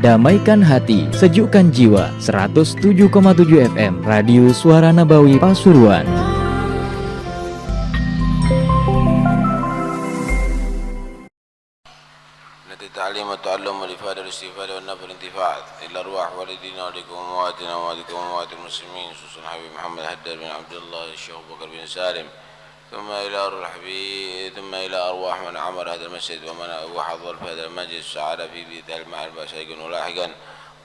Damaikan hati, sejukkan jiwa. 107,7 FM Radio Suara Nabawi Pasuruan. التعليم والتعلم والإفادة والاستفادة والنفع والانتفاع إلى الأرواح والدينا ولكم أمواتنا وأمواتكم وأموات المسلمين خصوصا حبيب محمد هدر بن عبد الله الشيخ بكر بن سالم ثم إلى أرواح من عمر هذا المسجد ومن وحضر في هذا المجلس سعادة في بيت المعرفة شيئا ولاحقا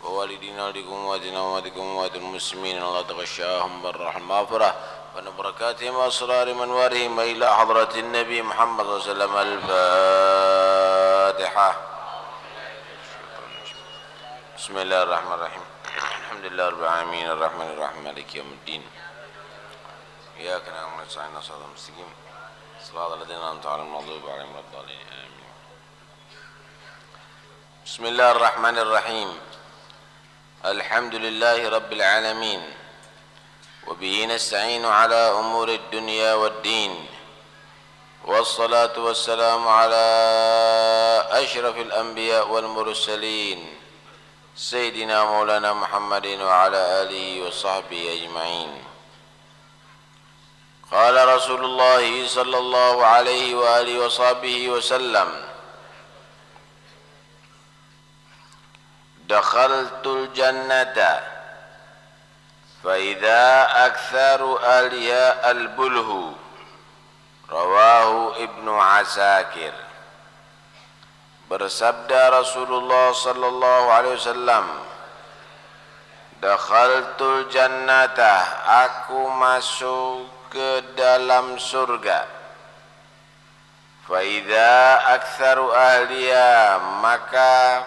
ووالدينا ولكم أمواتنا وأمواتكم وأموات المسلمين الله تغشاهم بالرحمة المغفرة ونبركاتهم وأسرار منوارهم إلى حضرة النبي محمد صلى الله عليه وسلم. الفاتحة. بسم الله الرحمن الرحيم. الحمد لله رب العالمين الرحمن الرحيم مالك يوم الدين إياك نعبد ونستعين اهدنا الصراط المستقيم صراط الذين أنعمت عليهم غير المغضوب عليهم ولا الضالين آمين. بسم الله الرحمن الرحيم. الحمد لله رب العالمين وبه نستعين على أمور الدنيا والدين والصلاة والسلام على أشرف الأنبياء والمرسلين سيدنا مولانا محمد وعلى آله وصحبه أجمعين. قال رسول الله صلى الله عليه وآله وصحبه وسلم: دخلت الجنة فإذا أكثر أهلها البله. Rawahu Ibnu Asakir. Bersabda Rasulullah sallallahu alaihi wasallam, dakhaltul jannata, aku masuk ke dalam surga. Fa idza aktsaru ahliya, maka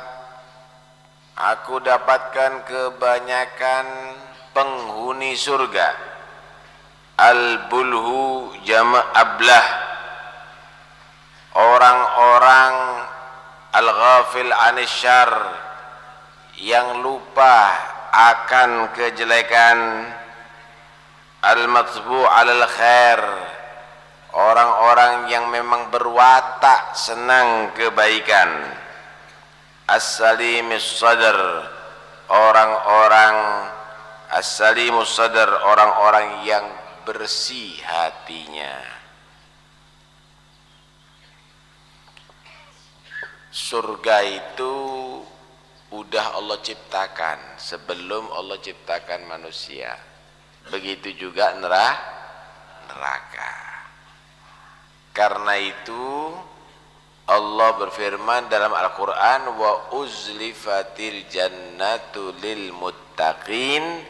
aku dapatkan kebanyakan penghuni surga. Al-bulhu jama' ablah, orang-orang al-ghafil anisyar, yang lupa akan kejelekan. Al-matbu' alal khair, orang-orang yang memang berwatak senang kebaikan. As-salimus sadr, orang-orang as-salimus sadr, orang-orang yang bersih hatinya. Surga itu udah Allah ciptakan sebelum Allah ciptakan manusia. Begitu juga neraka. Karena itu Allah berfirman dalam Al-Quran, wa uzlifatil jannatu lil muttaqin,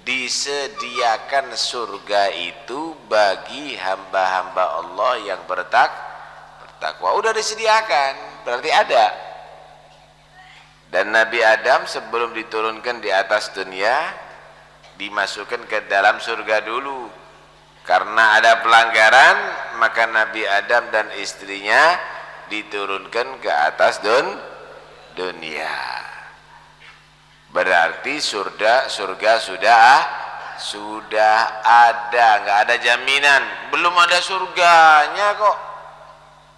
disediakan surga itu bagi hamba-hamba Allah yang bertakwa. Udah disediakan, berarti ada. Dan Nabi Adam sebelum diturunkan di atas dunia, dimasukkan ke dalam surga dulu. Karena ada pelanggaran, maka Nabi Adam dan istrinya diturunkan ke atas dunia. Berarti surga sudah ada, nggak ada jaminan. Belum ada surganya kok.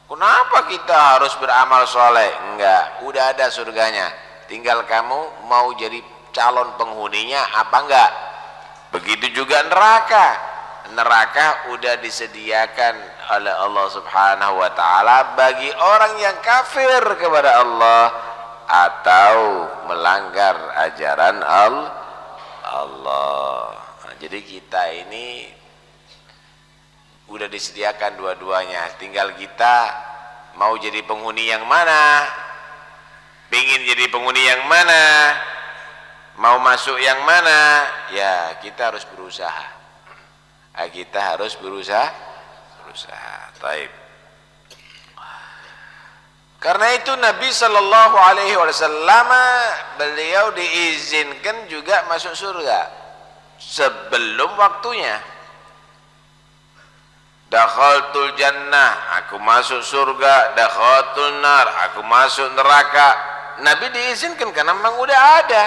Kenapa kita harus beramal soleh? Enggak, udah ada surganya. Tinggal kamu mau jadi calon penghuninya apa enggak. Begitu juga neraka. Neraka udah disediakan oleh Allah Subhanahu wa taala bagi orang yang kafir kepada Allah atau melanggar ajaran Allah. Nah, jadi kita ini udah disediakan dua-duanya, tinggal kita mau jadi penghuni yang mana, pingin jadi penghuni yang mana, mau masuk yang mana, ya kita harus berusaha. Taib. Karena itu Nabi Sallallahu Alaihi Wasallam beliau diizinkan juga masuk surga sebelum waktunya. Dakhaltul jannah, aku masuk surga. Dakhaltul nar, aku masuk neraka. Nabi diizinkan karena memang udah ada.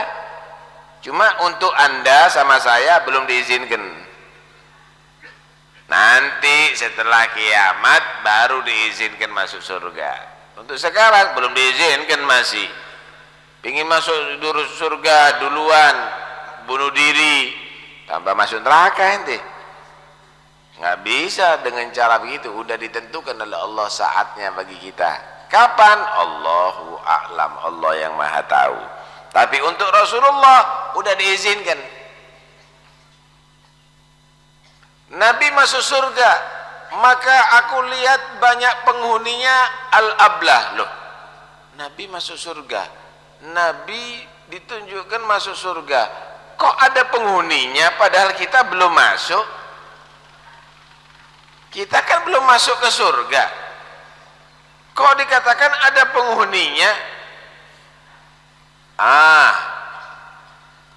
Cuma untuk anda sama saya belum diizinkan. Nanti setelah kiamat baru diizinkan masuk surga. Untuk sekarang belum diizinkan masih. Pingin masuk surga duluan, bunuh diri, tambah masuk neraka ente. Nggak bisa dengan cara begitu. Udah ditentukan oleh Allah saatnya bagi kita. Kapan? Allahu a'lam, Allah yang maha tahu. Tapi untuk Rasulullah udah diizinkan. Nabi masuk surga, maka aku lihat banyak penghuninya al-ablah. Loh, Nabi masuk surga, Nabi ditunjukkan masuk surga, kok ada penghuninya padahal kita belum masuk? Kita kan belum masuk ke surga, kok dikatakan ada penghuninya?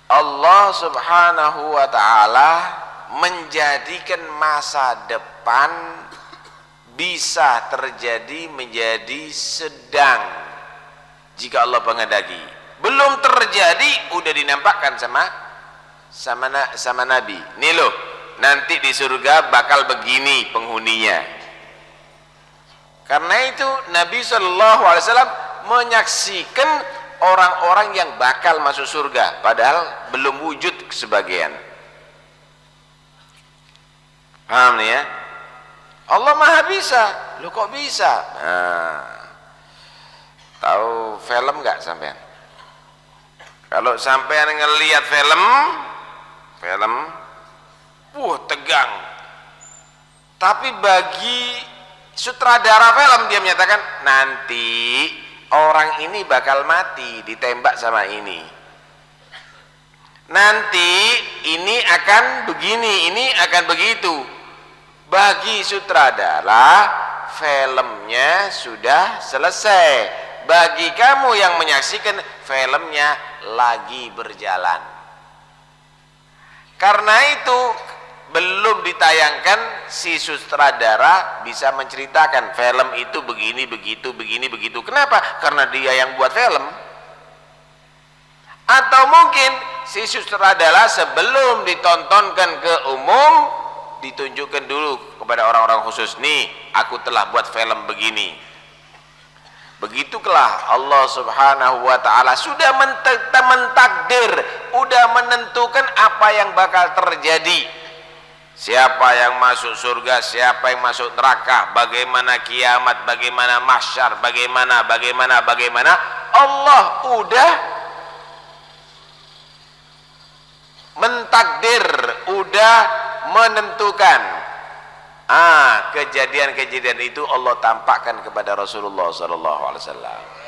Allah subhanahu wa ta'ala menjadikan masa depan bisa terjadi menjadi sedang jika Allah menghendaki. Belum terjadi udah dinampakkan sama Nabi. Nih loh, nanti di surga bakal begini penghuninya. Karena itu Nabi SAW menyaksikan orang-orang yang bakal masuk surga padahal belum wujud sebagian. Paham nih ya? Allah maha bisa. Lu kok bisa? Tahu film nggak sampean? Kalau sampean ngelihat film tegang. Tapi bagi sutradara film dia menyatakan nanti orang ini bakal mati ditembak sama ini. Nanti ini akan begini, ini akan begitu. Bagi sutradara filmnya sudah selesai. Bagi kamu yang menyaksikan filmnya lagi berjalan. Karena itu belum ditayangkan si sutradara bisa menceritakan film itu begini begitu begini begitu. Kenapa? Karena dia yang buat film. Atau mungkin si sutradara sebelum ditontonkan ke umum ditunjukkan dulu kepada orang-orang khusus, nih aku telah buat film begini. Begitulah Allah subhanahu wa ta'ala sudah mentakdir, sudah menentukan apa yang bakal terjadi. Siapa yang masuk surga, siapa yang masuk neraka, bagaimana kiamat, bagaimana mahsyar, bagaimana Allah udah mentakdir, udah menentukan. Kejadian-kejadian itu Allah tampakkan kepada Rasulullah SAW.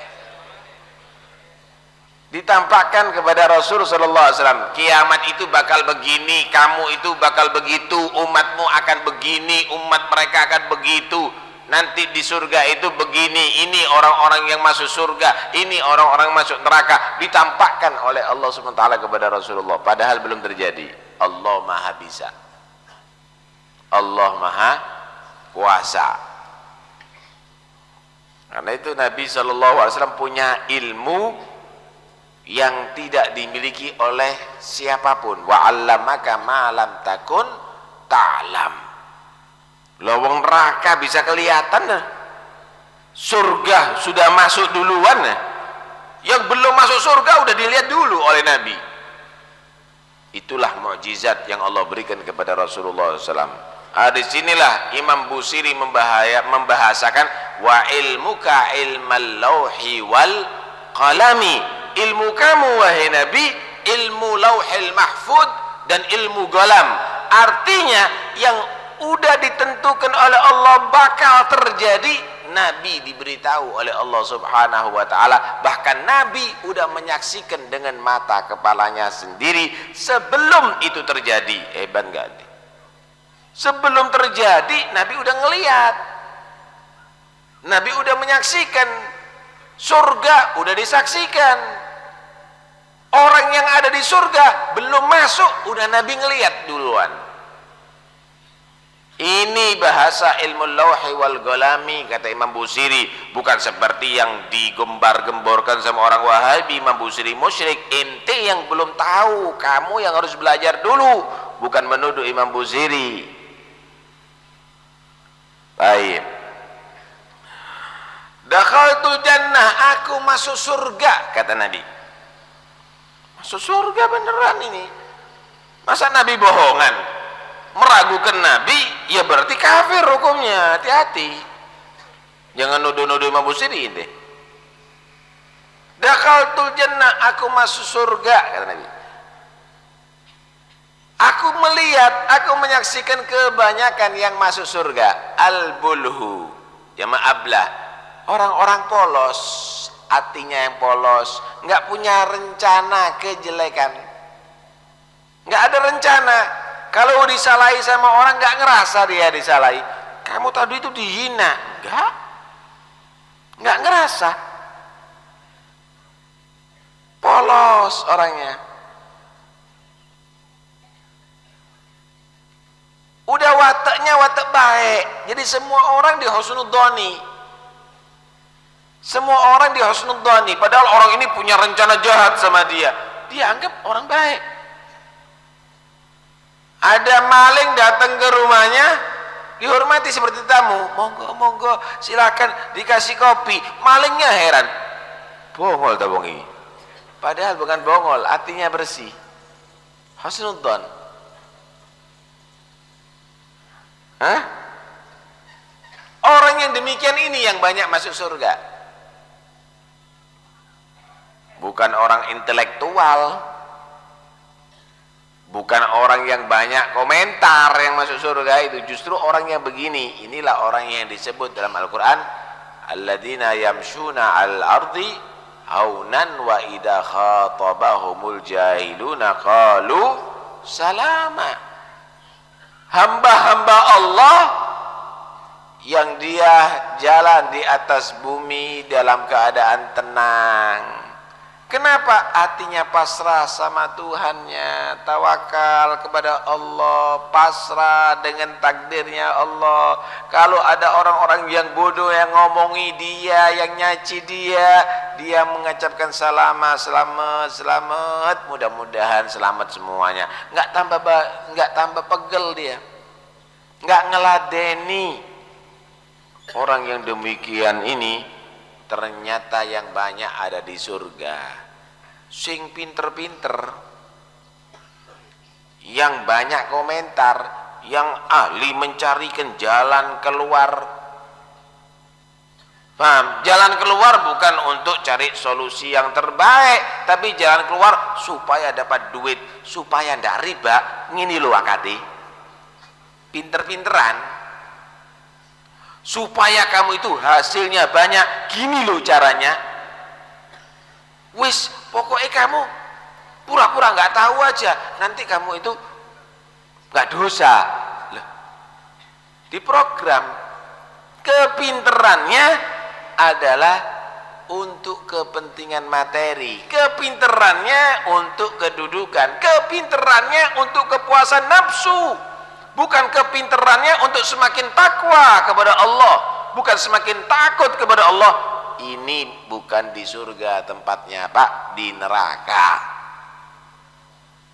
Ditampakkan kepada Rasul SAW, kiamat itu bakal begini, kamu itu bakal begitu, umatmu akan begini, umat mereka akan begitu. Nanti di surga itu begini, ini orang-orang yang masuk surga, ini orang-orang masuk neraka. Ditampakkan oleh Allah SWT kepada Rasulullah, padahal belum terjadi. Allah maha bisa, Allah maha kuasa. Karena itu Nabi SAW punya ilmu yang tidak dimiliki oleh siapapun. Wa 'allamaka ma lam takun ta'lam. Lowong neraka bisa kelihatan, surga sudah masuk duluan. Yang belum masuk surga udah dilihat dulu oleh Nabi. Itulah mukjizat yang Allah berikan kepada Rasulullah SAW. Disinilah Imam Busiri membahasakan wa ilmuka ilmal lauhi wal qalami. Ilmu kamu wahai Nabi ilmu lauhil mahfud dan ilmu qalam. Artinya yang udah ditentukan oleh Allah bakal terjadi, Nabi diberitahu oleh Allah subhanahu wa ta'ala. Bahkan Nabi udah menyaksikan dengan mata kepalanya sendiri sebelum itu terjadi. Hebat gak? Sebelum terjadi Nabi udah ngelihat, Nabi udah menyaksikan. Surga udah disaksikan. Orang yang ada di surga belum masuk udah Nabi ngelihat duluan. Ini bahasa ilmu lauhi wal qalami, kata Imam Busiri. Bukan seperti yang digembar-gemborkan sama orang Wahabi, Imam Busiri musyrik. Ente yang belum tahu, kamu yang harus belajar dulu. Bukan menuduh Imam Busiri. Baik. Dakhaltul jannah, aku masuk surga, kata Nabi. Masuk surga beneran ini. Masa Nabi bohongan? Meragukan Nabi, ya berarti kafir hukumnya. Hati-hati. Jangan nuduh-nuduh Imam Busiri deh. Dakhaltul jannah, aku masuk surga, kata Nabi. Aku melihat, aku menyaksikan kebanyakan yang masuk surga. Al-bulhu, jama' ablah, orang-orang polos, hatinya yang polos, nggak punya rencana kejelekan, nggak ada rencana. Kalau disalahi sama orang nggak ngerasa dia disalahi. Kamu tadi itu dihina, nggak ngerasa. Polos orangnya. Udah wataknya watak baik. Jadi semua orang di husnudzoni. Semua orang di husnudzoni. Padahal orang ini punya rencana jahat sama dia. Dia anggap orang baik. Ada maling datang ke rumahnya, dihormati seperti tamu. Monggo, monggo, silakan dikasih kopi. Malingnya heran. Bongol tak bongi. Padahal bukan bongol, hatinya bersih. Husnudzon. Hah? Orang yang demikian ini yang banyak masuk surga. Bukan orang intelektual, bukan orang yang banyak komentar yang masuk surga itu. Justru orang yang begini, inilah orang yang disebut dalam Al-Quran, alladzina yamshuna al-ardi haunan wa idha khatabahumul jahiluna qalu salama. Hamba-hamba Allah yang dia jalan di atas bumi dalam keadaan tenang. Kenapa? Hatinya pasrah sama Tuhannya, tawakal kepada Allah, pasrah dengan takdirnya Allah. Kalau ada orang-orang yang bodoh yang ngomongi dia, yang nyaci dia, dia mengucapkan selamat, selamat, selamat, mudah-mudahan selamat semuanya. Nggak tambah pegel dia, nggak ngeladeni. Orang yang demikian ini ternyata yang banyak ada di surga. Sing pinter-pinter, yang banyak komentar, yang ahli mencarikan jalan keluar. Paham? Jalan keluar bukan untuk cari solusi yang terbaik, tapi jalan keluar supaya dapat duit, supaya ndak riba. Ngini lo akati. Pinter-pinteran. Supaya kamu itu hasilnya banyak, gini loh caranya. Wis, pokoknya kamu pura-pura nggak tahu aja, nanti kamu itu nggak dosa. Loh, diprogram. Kepinterannya adalah untuk kepentingan materi, kepinterannya untuk kedudukan, kepinterannya untuk kepuasan nafsu. Bukan kepinterannya untuk semakin takwa kepada Allah, bukan semakin takut kepada Allah. Ini bukan di surga tempatnya, Pak, di neraka.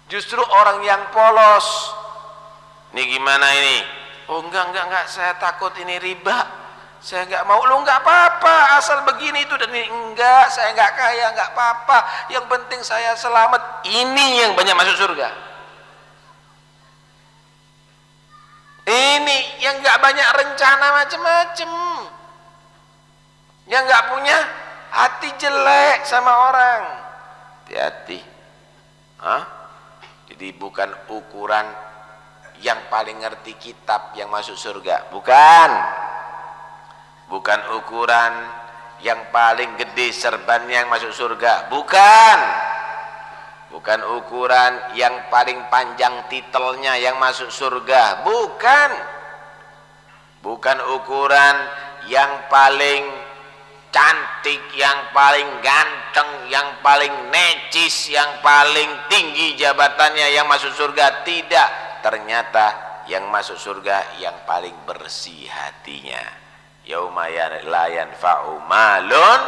Justru orang yang polos. Ini gimana ini? Oh enggak, saya takut ini riba. Saya enggak mau. Lu enggak apa-apa, asal begini itu dan ini. Enggak, saya enggak kaya, enggak apa-apa. Yang penting saya selamat. Ini yang banyak masuk surga. Ini yang nggak banyak rencana macem-macem, yang nggak punya hati jelek sama orang. Hati-hati. Jadi bukan ukuran yang paling ngerti kitab yang masuk surga, bukan ukuran yang paling gede serban yang masuk surga, bukan ukuran yang paling panjang titelnya yang masuk surga, bukan ukuran yang paling cantik, yang paling ganteng, yang paling necis, yang paling tinggi jabatannya yang masuk surga. Tidak, ternyata yang masuk surga yang paling bersih hatinya. Yauma la yanfa'u malun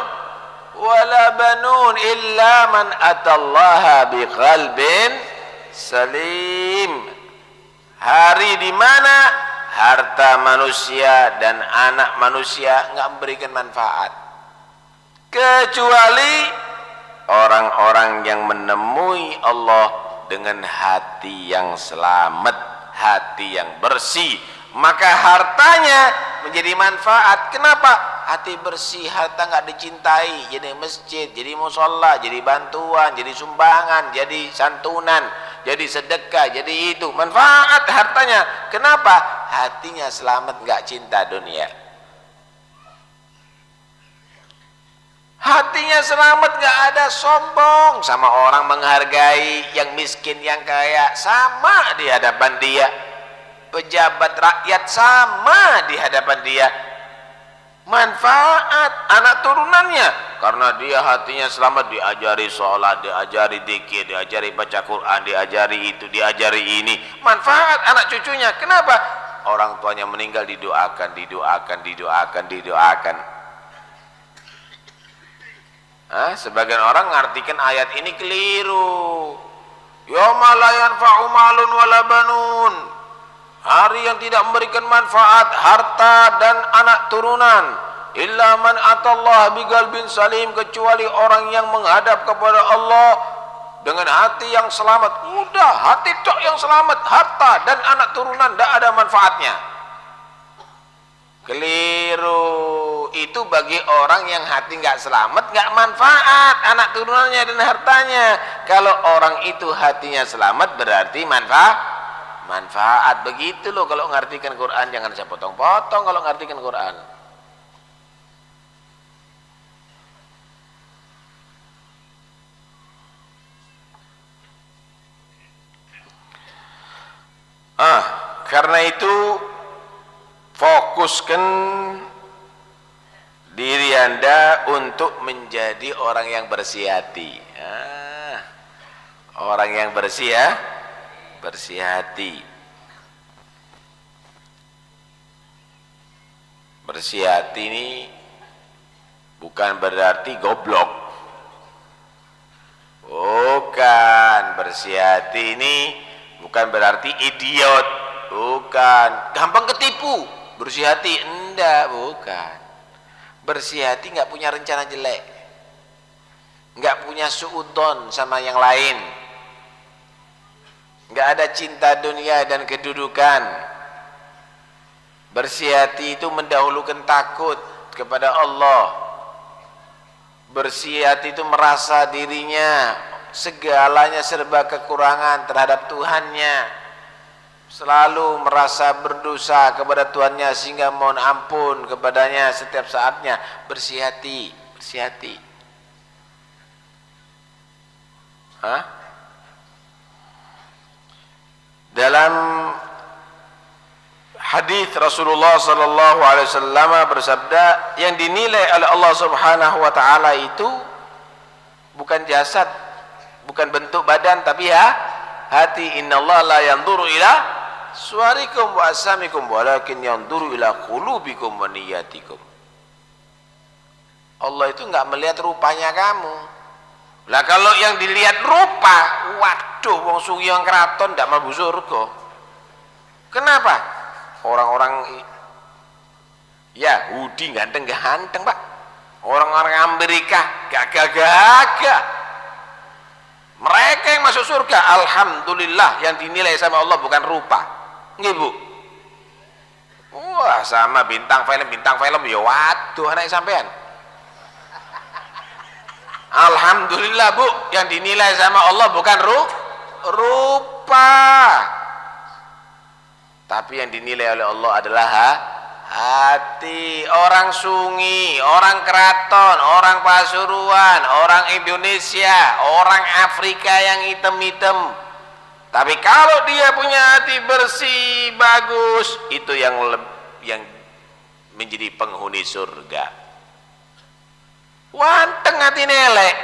wala banun illa man atallaha biqalbin salim. Hari di mana? harta manusia dan anak manusia nggak memberikan manfaat, kecuali orang-orang yang menemui Allah dengan hati yang selamat, hati yang bersih, maka hartanya menjadi manfaat. Kenapa? Hati bersih, harta nggak dicintai, jadi masjid, jadi musola, jadi bantuan, jadi sumbangan, jadi santunan, jadi sedekah, jadi itu manfaat hartanya. Kenapa? Hatinya selamat, nggak cinta dunia. Hatinya selamat, nggak ada sombong sama orang, menghargai yang miskin, yang kaya sama di hadapan dia, pejabat rakyat sama di hadapan dia. Manfaat anak turunannya karena dia hatinya selamat, diajari sholat, diajari dzikir, diajari baca Quran, diajari itu, diajari ini. Manfaat anak cucunya. Kenapa? Orang tuanya meninggal didoakan, didoakan. Sebagian orang mengartikan ayat ini keliru. Yauma la yanfa'u malun wala banun. Hari yang tidak memberikan manfaat harta dan anak turunan, illa man atallaha biqalbin salim, kecuali orang yang menghadap kepada Allah dengan hati yang selamat. Udah, hati tok yang selamat, harta dan anak turunan tidak ada manfaatnya. Keliru. Itu bagi orang yang hati nggak selamat, nggak manfaat anak turunannya dan hartanya. Kalau orang itu hatinya selamat berarti manfaat. Begitu loh kalau ngartikan Quran. Jangan saya potong-potong kalau ngartikan Quran. Karena itu fokuskan diri Anda untuk menjadi orang yang bersih hati. Orang yang bersih hati. Bersih hati ini bukan berarti goblok. Bukan. Bersih hati ini bukan berarti idiot. Bukan. Gampang ketipu. Bersih hati enggak, bukan. Bersih hati nggak punya rencana jelek, nggak punya suudzon sama yang lain, nggak ada cinta dunia dan kedudukan. Bersih hati itu mendahulukan takut kepada Allah. Bersih hati itu merasa dirinya segalanya serba kekurangan terhadap Tuhannya, selalu merasa berdosa kepada Tuhannya sehingga mohon ampun kepadanya setiap saatnya. Bersih hati. Dalam hadis Rasulullah sallallahu alaihi wasallam bersabda, yang dinilai oleh Allah Subhanahu wa taala itu bukan jasad, bukan bentuk badan, tapi hati. Innallaha la yanzuru ila suwarikum wa asamikum walakin yanzuru ila qulubikum wa niyatikum. Allah itu enggak melihat rupanya kamu. Lah kalau yang dilihat rupa, waduh wong sugih yang keraton ndak mlebu surga. Kenapa? Orang-orang Yahudi ganteng-ganteng, Pak. Orang-orang Amerika gagah-gagah. Mereka yang masuk surga, alhamdulillah, yang dinilai sama Allah bukan rupa. Nggih, Bu. Wah, sama bintang film ya waduh anak sampean. Alhamdulillah, Bu, yang dinilai sama Allah bukan rupa. Tapi yang dinilai oleh Allah adalah hati. Orang Sungi, orang Keraton, orang Pasuruan, orang Indonesia, orang Afrika yang hitam-hitam, tapi kalau dia punya hati bersih, bagus, itu yang menjadi penghuni surga. Wanteng hati nelek,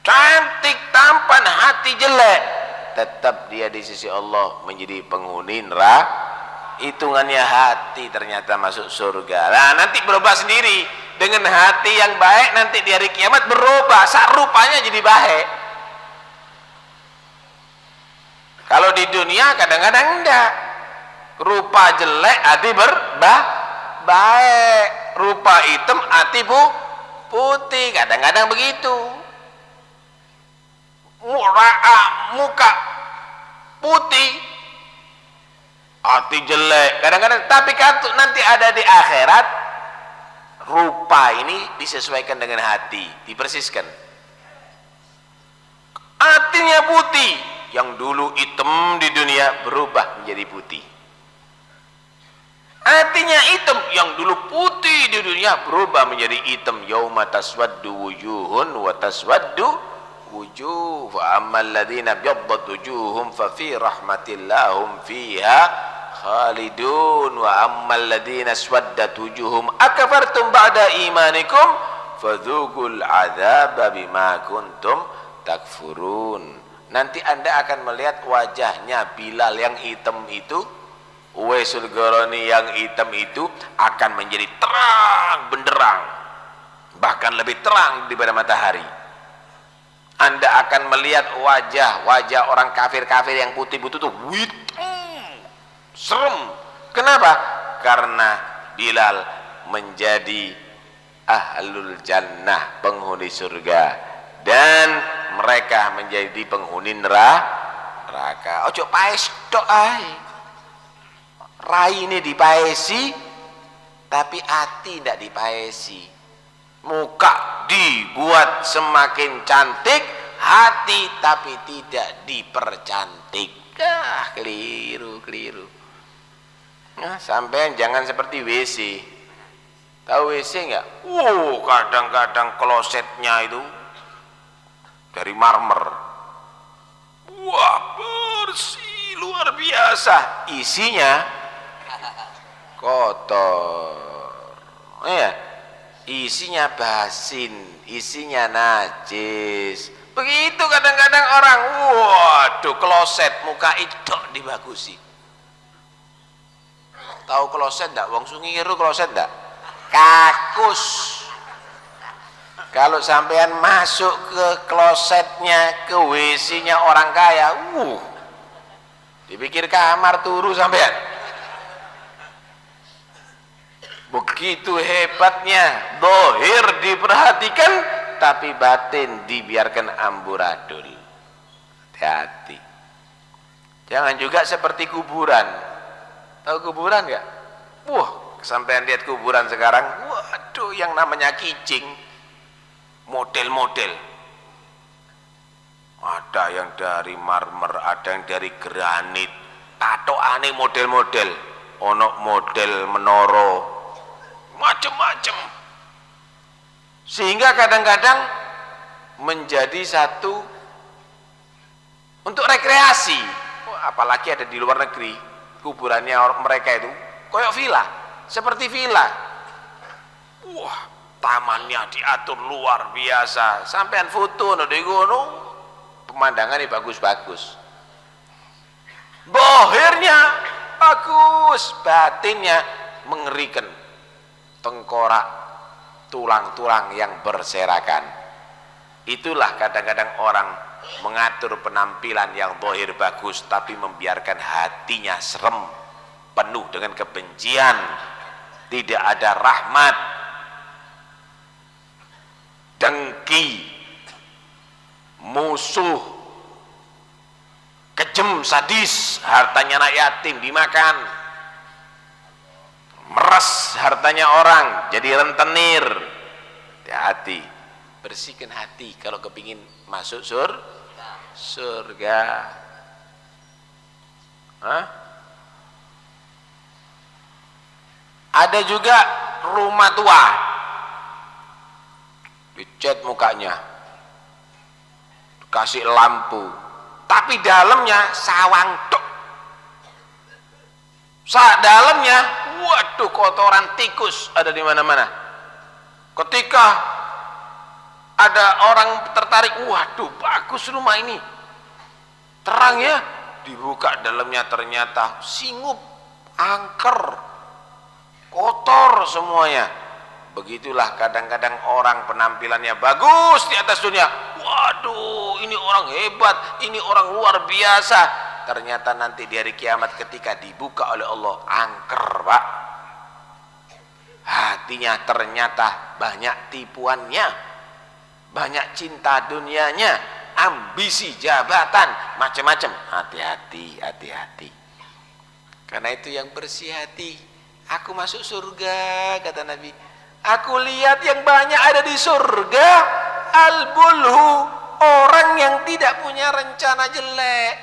cantik tampan hati jelek, tetap dia di sisi Allah menjadi penghuni neraka. Hitungannya hati ternyata masuk surga. Nah, nanti berubah sendiri dengan hati yang baik. Nanti di hari kiamat berubah, sak rupanya jadi baik. Kalau di dunia kadang-kadang enggak. Rupa jelek hati baik, rupa hitam hati putih, kadang-kadang begitu. Muka putih hati jelek kadang-kadang, tapi kalau nanti ada di akhirat, rupa ini disesuaikan dengan hati, dipersiskan. Hatinya putih, yang dulu hitam di dunia berubah menjadi putih. Hatinya hitam, yang dulu putih di dunia berubah menjadi hitam. Yauma taswaddu wujuhun wa taswaddu wujuh, fa ammal ladzina byaddat wujuhum fa fi rahmatillahum fiha khalidun, wa ammal ladzina swaddat wujuhum akafartum ba'da imanikum fadzuqul adzaba bima kuntum takfurun. Nanti Anda akan melihat wajahnya Bilal yang hitam itu, Uwaisul Qarani yang hitam itu akan menjadi terang benderang, bahkan lebih terang daripada matahari. Anda akan melihat wajah orang kafir-kafir yang putih-putih itu serem. Kenapa? Karena Bilal menjadi ahlul jannah, penghuni surga, dan mereka menjadi penghuni neraka. Ojo paes tok ae. Rai ini dipaesi, tapi hati tidak dipaesi. Muka dibuat semakin cantik, hati tapi tidak dipercantik. Keliru. Nah, sampean jangan seperti WC. Tahu WC enggak? Kadang-kadang klosetnya itu dari marmer. Wah, bersih luar biasa. Isinya kotor. Ya, isinya basin, isinya najis. Begitu kadang-kadang orang, waduh, kloset muka itu dibagusi. Tahu kloset enggak? Wong Sungiru kloset enggak? Kakus. Kalau sampean masuk ke klosetnya, ke WC-nya orang kaya, dipikir kamar turu sampean. Begitu hebatnya, dohir diperhatikan, tapi batin dibiarkan amburadul. Hati-hati. Jangan juga seperti kuburan. Tahu kuburan nggak? Sampean lihat kuburan sekarang, waduh, yang namanya kicing, model-model. Ada yang dari marmer, ada yang dari granit, atau aneh model-model. Ono model menoro, macam-macam, sehingga kadang-kadang menjadi satu untuk rekreasi. Apalagi ada di luar negeri, kuburannya mereka itu koyok villa, seperti villa. Tamannya diatur luar biasa, sampean foto di gono, pemandangannya bagus-bagus, bohirnya bagus, batinnya mengerikan. Tengkorak, tulang-tulang yang berserakan. Itulah kadang-kadang orang mengatur penampilan yang zahir bagus, tapi membiarkan hatinya serem, penuh dengan kebencian, tidak ada rahmat, dengki, musuh, kejem, sadis, hartanya anak yatim dimakan, meres hartanya orang, jadi rentenir. Hati-hati, bersihkan hati kalau kepingin masuk surga. Ada juga rumah tua, dicat mukanya, kasih lampu, tapi dalamnya sawang tok. Dalamnya, waduh, kotoran tikus ada di mana-mana. Ketika ada orang tertarik, waduh, bagus rumah ini, terang ya, dibuka dalamnya ternyata singup, angker, kotor semuanya. Begitulah kadang-kadang orang penampilannya bagus di atas dunia, waduh, ini orang hebat, ini orang luar biasa, ternyata nanti di hari kiamat ketika dibuka oleh Allah, angker Pak. Hatinya ternyata banyak tipuannya, banyak cinta dunianya, ambisi jabatan, macam-macam. Hati-hati, hati-hati. Karena itu yang bersih hati, aku masuk surga, kata Nabi. Aku lihat yang banyak ada di surga, al-bulhu, orang yang tidak punya rencana jelek,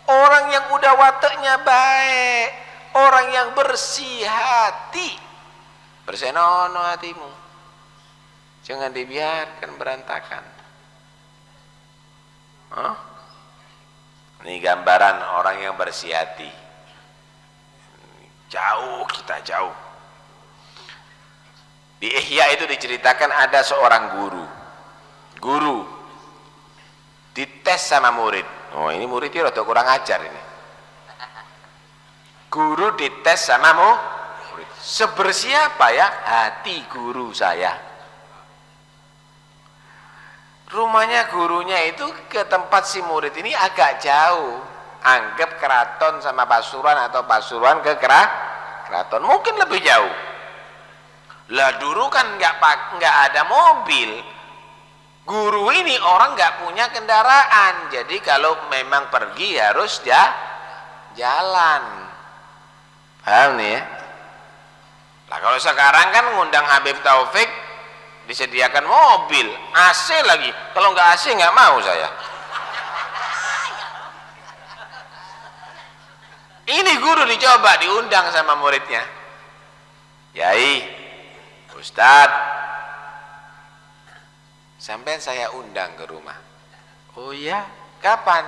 orang yang udah wataknya baik, orang yang bersih hati. Bersenono hatimu, jangan dibiarkan berantakan. Ini gambaran orang yang bersih hati. Jauh, kita jauh. Di Ihya itu diceritakan ada seorang guru dites sama murid. Oh, ini muridnya rada kurang ajar ini. Guru dites sama murid. Sebersih apa ya hati guru saya? Rumahnya gurunya itu ke tempat si murid ini agak jauh. Anggap keraton sama Pasuruan atau Pasuruan ke keraton, mungkin lebih jauh. Lah dulu kan nggak ada mobil. Guru ini orang nggak punya kendaraan, jadi kalau memang pergi harus jalan. Paham nih ya? Lah kalau sekarang kan ngundang Habib Taufik disediakan mobil, AC lagi. Kalau nggak AC nggak mau saya. Ini guru dicoba, diundang sama muridnya. Yai, Ustadz, sampai saya undang ke rumah. Oh iya, kapan?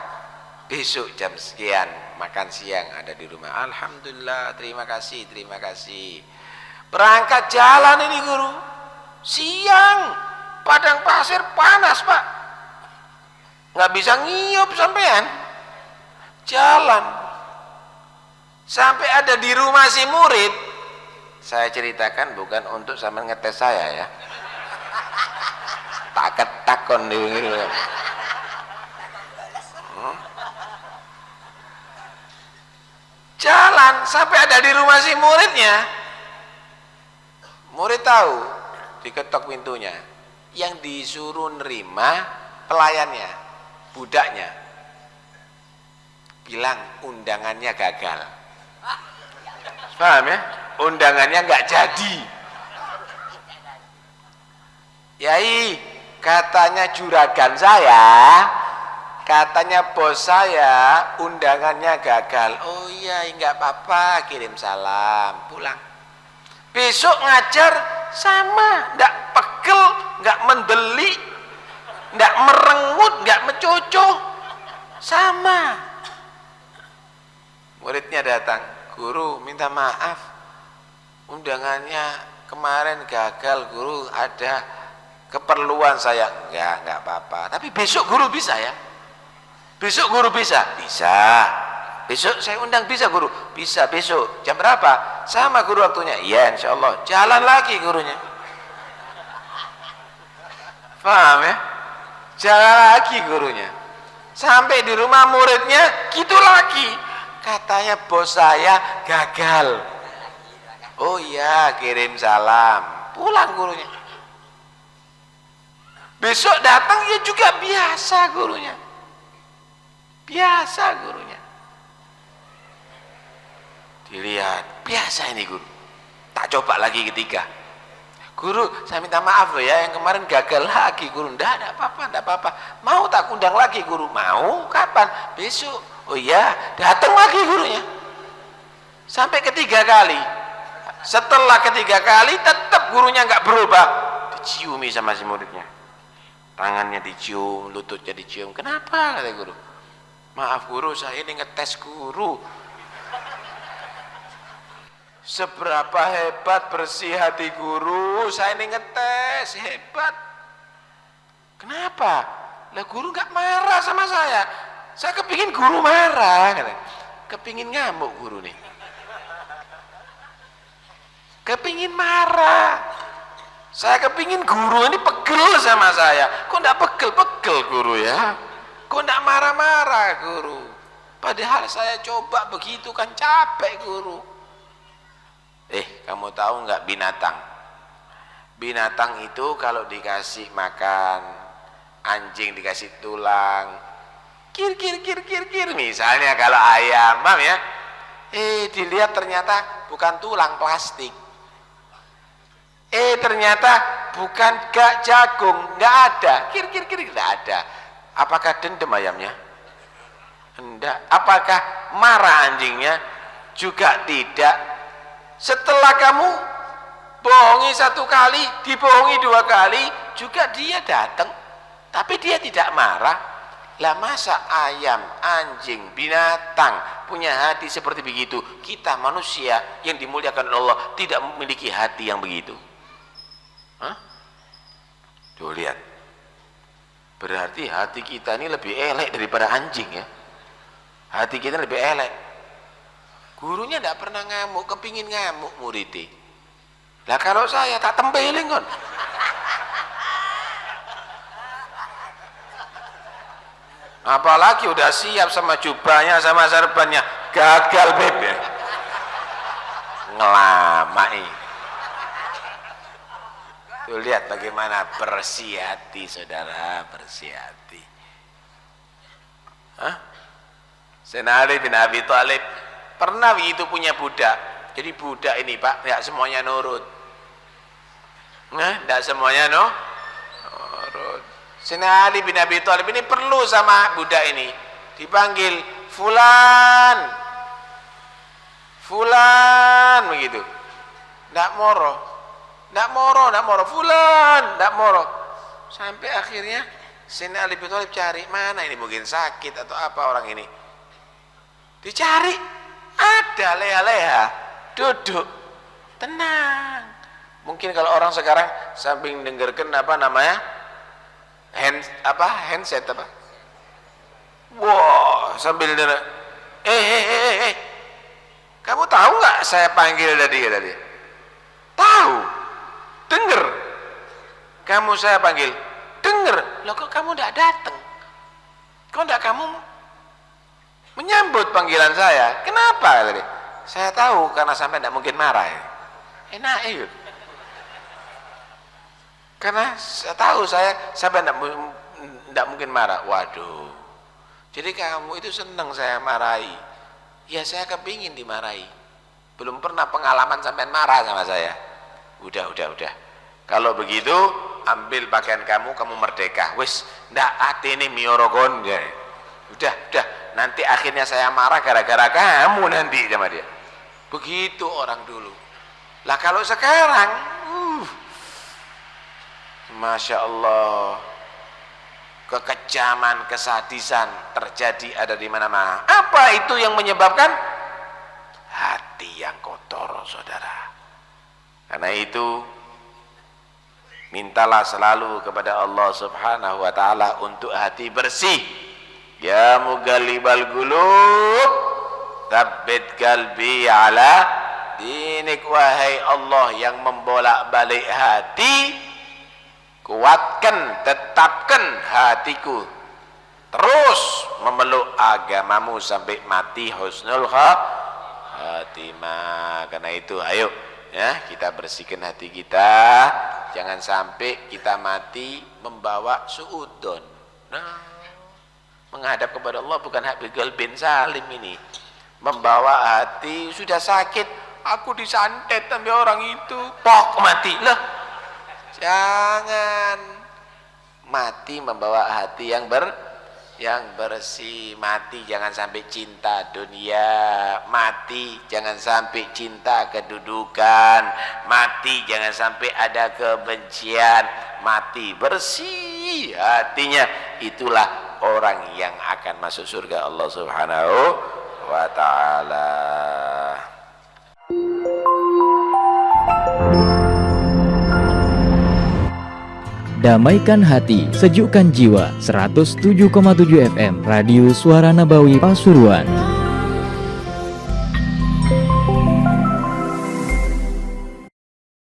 Besok jam sekian, makan siang ada di rumah. Alhamdulillah, terima kasih, terima kasih. Berangkat jalan ini guru, siang, padang pasir panas Pak, nggak bisa ngiyup sampean. Jalan, sampai ada di rumah si murid. Saya ceritakan bukan untuk sampean ngetes saya ya. Tak ketakon di jalan sampai ada di rumah si muridnya. Murid tahu, diketok pintunya. Yang disuruh nerima pelayannya, budaknya. Bilang undangannya gagal. Paham ya? Undangannya nggak jadi. Yai, katanya juragan saya, katanya bos saya, undangannya gagal. Oh iya, nggak apa-apa, kirim salam, pulang. Besok ngajar sama, nggak pegel, nggak mendelik, nggak merengut, nggak mencocoh, sama. Muridnya datang, guru minta maaf, undangannya kemarin gagal guru, ada keperluan saya. Nggak apa-apa, tapi besok guru bisa ya? Besok guru bisa? Bisa. Besok saya undang bisa guru? Bisa besok. Jam berapa? Sama guru waktunya? Iya insya Allah. Jalan lagi gurunya. Paham ya? Jalan lagi gurunya. Sampai di rumah muridnya gitu lagi. Katanya bos saya gagal. Oh iya, kirim salam. Pulang gurunya. Besok datang ya juga biasa gurunya. Biasa gurunya. Dilihat, biasa ini guru. Tak coba lagi ketiga. Guru, saya minta maaf loh ya, yang kemarin gagal lagi guru. Nggak apa-apa. Mau tak undang lagi guru? Mau, kapan? Besok. Oh iya, datang lagi gurunya. Sampai ketiga kali. Setelah ketiga kali, tetap gurunya nggak berubah. Diciumi sama si muridnya. Tangannya dicium, lututnya dicium. Kenapa? Kata guru. Maaf guru, saya ini ngetes guru. Seberapa hebat bersih hati guru, saya ini ngetes, hebat. Kenapa? Lah guru nggak marah sama saya. Saya kepingin guru marah, kepingin ngamuk guru nih. Kepingin marah. Saya kepingin guru ini pegel sama saya. Kok nggak pegel-pegel guru ya? Kok nggak marah-marah guru? Padahal saya coba begitu kan capek guru. Kamu tahu nggak binatang? Binatang itu kalau dikasih makan, anjing dikasih tulang, kir misalnya kalau ayam, paham ya? Dilihat ternyata bukan tulang, plastik. Ternyata bukan gak jagung, nggak ada, kir nggak ada. Apakah dendam ayamnya? Enggak. Apakah marah anjingnya? Juga tidak. Setelah kamu bohongi 1 kali, dibohongi 2 kali, juga dia datang, tapi dia tidak marah. Lah masa ayam, anjing, binatang punya hati seperti begitu, kita manusia yang dimuliakan Allah tidak memiliki hati yang begitu? Tuh lihat, berarti hati kita ini lebih elek daripada anjing ya. Hati kita lebih elek. Gurunya tidak pernah ngamuk, kepingin ngamuk muridnya. Lah kalau saya tak tempelin kan. Apalagi udah siap sama jubahnya, sama serbannya, gagal bebe. Ngelamai. Tuh lihat bagaimana bersih hati saudara, bersih hati. Sayyidina Ali bin Abi Thalib pernah begitu punya budak. Jadi budak ini Pak, tidak semuanya nurut. Tidak semuanya nurut. Sayyidina Ali bin Abi Thalib ini perlu sama budak ini. Dipanggil Fulan begitu. Tidak moro, Fulan, tidak moro. Sampai akhirnya Sayyidina Ali bin Thalib cari, mana ini, mungkin sakit atau apa orang ini. Dicari, ada leha-leha, duduk, tenang. Mungkin kalau orang sekarang samping dengarkan handset apa? Wow, sambil dengar, kamu tahu nggak saya panggil tadi? Tahu, dengar. Kamu saya panggil, dengar. Loh kok kamu tidak datang? Kok tidak kamu menyambut panggilan saya? Kenapa? Saya tahu karena sampai tidak mungkin marah ya. Enak ya. Karena saya tahu saya sampai tidak mungkin marah. Waduh. Jadi kamu itu senang saya marahi. Ya saya kepingin dimarahi. Belum pernah pengalaman sampai marah sama saya. Udah. Kalau begitu ambil pakaian kamu merdeka. Wis, ndak hati ini miorogon ya. Udah. Nanti akhirnya saya marah gara-gara kamu nanti sama dia. Begitu orang dulu. Lah kalau sekarang, Masya Allah, kekejaman, kesadisan terjadi ada di mana-mana. Apa itu yang menyebabkan? Hati yang kotor, saudara. Karena itu, mintalah selalu kepada Allah Subhanahu wa ta'ala untuk hati bersih. Ya mughalibal qulub, tsabbit qalbi ala dinik. Wahai Allah yang membolak-balik hati, kuatkan, tetapkan hatiku terus memeluk agamamu sampai mati husnul khatimah. Karena itu ayo ya, kita bersihkan hati kita, jangan sampai kita mati membawa suudon. Menghadap kepada Allah bukan Habibul bin Salim ini. Membawa hati sudah sakit, aku disantet sampai orang itu, pok mati lah. Jangan mati membawa hati yang bersih. Mati jangan sampai cinta dunia, mati jangan sampai cinta kedudukan, mati jangan sampai ada kebencian. Mati bersih hatinya, itulah orang yang akan masuk surga Allah Subhanahu wa ta'ala. Damaikan hati, sejukkan jiwa. 107,7 FM Radio Suara Nabawi Pasuruan.